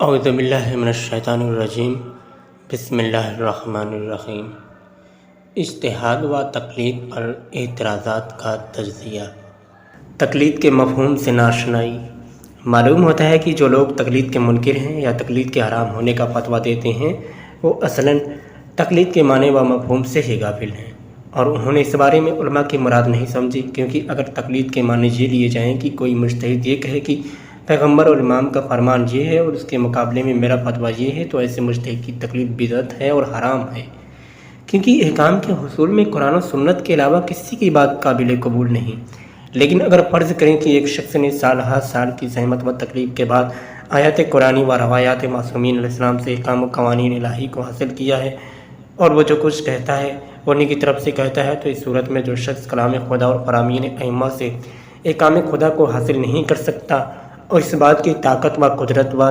اعوذ باللہ من الشیطان الرجیم بسم اللہ الرحمن الرحیم۔ اجتہاد و تقلید پر اعتراضات کا تجزیہ۔ تقلید کے مفہوم سے ناشنائی۔ معلوم ہوتا ہے کہ جو لوگ تقلید کے منکر ہیں یا تقلید کے حرام ہونے کا فتویٰ دیتے ہیں وہ اصلاً تقلید کے معنی و مفہوم سے ہی غافل ہیں، اور انہوں نے اس بارے میں علماء کی مراد نہیں سمجھی، کیونکہ اگر تقلید کے معنی یہ لیے جائیں کہ کوئی مجتہد یہ کہے کہ پیغمبر اور امام کا فرمان یہ ہے اور اس کے مقابلے میں میرا فتویٰ یہ ہے، تو ایسے مجتہد کی تقلید بدعت ہے اور حرام ہے، کیونکہ احکام کے حصول میں قرآن و سنت کے علاوہ کسی کی بات قابل قبول نہیں۔ لیکن اگر فرض کریں کہ ایک شخص نے سال کی زحمت و تکلیف کے بعد آیات قرآنی و روایات معصومین علیہ السلام سے احکام و قوانین الہی کو حاصل کیا ہے، اور وہ جو کچھ کہتا ہے وہ انہی کی طرف سے کہتا ہے، تو اس صورت میں جو شخص کلام خدا اور فرامین ائمہ سے احکام خدا کو حاصل نہیں کر سکتا اور اس بات کی طاقت و قدرت و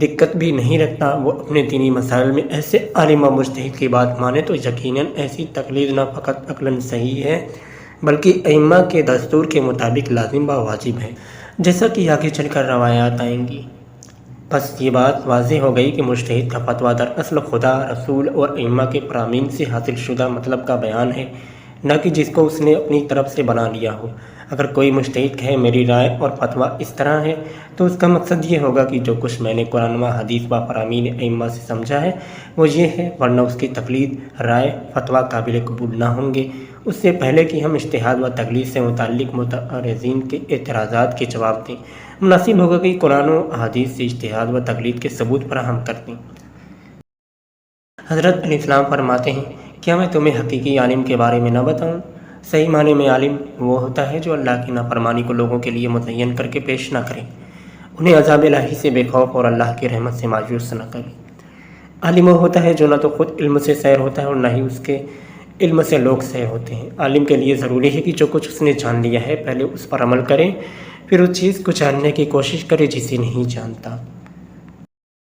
دقت بھی نہیں رکھتا، وہ اپنے دینی مسائل میں ایسے عالم و مجتہد کی بات مانے تو یقیناً ایسی تقلید نہ فقط عقلاً صحیح ہے بلکہ ائمہ کے دستور کے مطابق لازم و واجب ہے، جیسا کہ آگے چل کر روایات آئیں گی۔ بس یہ بات واضح ہو گئی کہ مجتہد کا فتویٰ دراصل خدا، رسول اور ائمہ کے فرامین سے حاصل شدہ مطلب کا بیان ہے، نہ کہ جس کو اس نے اپنی طرف سے بنا لیا ہو۔ اگر کوئی مجتہد کہے میری رائے اور فتویٰ اس طرح ہے، تو اس کا مقصد یہ ہوگا کہ جو کچھ میں نے قرآن و حدیث و فرامین ائمہ سے سمجھا ہے وہ یہ ہے، ورنہ اس کی تقلید، رائے، فتویٰ قابل قبول نہ ہوں گے۔ اس سے پہلے کہ ہم اجتہاد و تقلید سے متعلق متعارضین کے اعتراضات کے جواب دیں، مناسب ہوگا کہ قرآن و حدیث سے اجتہاد و تقلید کے ثبوت فراہم کر دیں۔ حضرت علیہ السلام فرماتے ہیں، کیا میں تمہیں حقیقی عالم کے بارے میں نہ بتاؤں؟ صحیح معنی میں عالم وہ ہوتا ہے جو اللہ کی نافرمانی کو لوگوں کے لیے مزین کر کے پیش نہ کرے، انہیں عذاب الہی سے بے خوف اور اللہ کی رحمت سے مایوس نہ کرے۔ عالم وہ ہوتا ہے جو نہ تو خود علم سے سیر ہوتا ہے اور نہ ہی اس کے علم سے لوگ سیر ہوتے ہیں۔ عالم کے لیے ضروری ہے کہ جو کچھ اس نے جان لیا ہے پہلے اس پر عمل کرے، پھر اس چیز کو جاننے کی کوشش کرے جسے نہیں جانتا۔